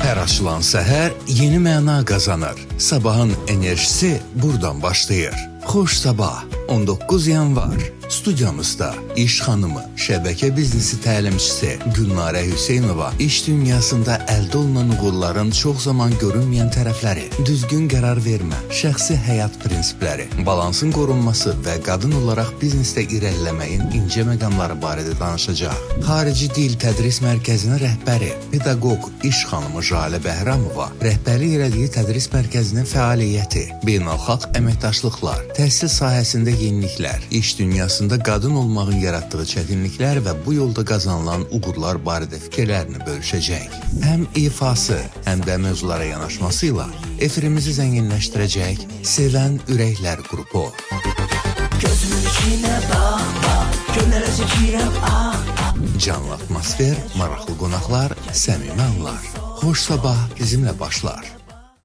Hər açılan səhər yeni məna qazanır. Sabahın enerjisi buradan başlayır. Xoş sabah, 19 yanvar. Studiyamızda iş xanımı, şəbəkə biznesi təlimçisi Gülnarə Hüseynova iş dünyasında əldə olunan uğurların çox zaman görünməyən tərəfləri, düzgün qərar vermə, şəxsi həyat prinsipləri, balansın qorunması və qadın olaraq biznesdə irəliləməyin incə məqamları barədə danışacaq. Xarici Dil Tədris Mərkəzinin rəhbəri, pedaqoq iş xanımı Jalə Bəhramova rəhbərlik elədiyi tədris mərkəzinin fəaliyyəti, beynəlxalq əməkdaşlıqlar, təhsil sahəsində yeniliklər, iş dünyasında qadın olmağın yaratdığı çətinliklər və bu yolda qazanılan uğurlar barədə fikirlərini bölüşəcək. Həm ifası, həm də mövzulara yanaşması ilə efirimizi zənginləşdirəcək Sevən Ürəklər qrupu. Gözümün içinə bax, bax, gönlərə çəkirəm, Canlı atmosfer, maraqlı qonaqlar, səmimi anlar. Xoş sabah bizimlə başlar.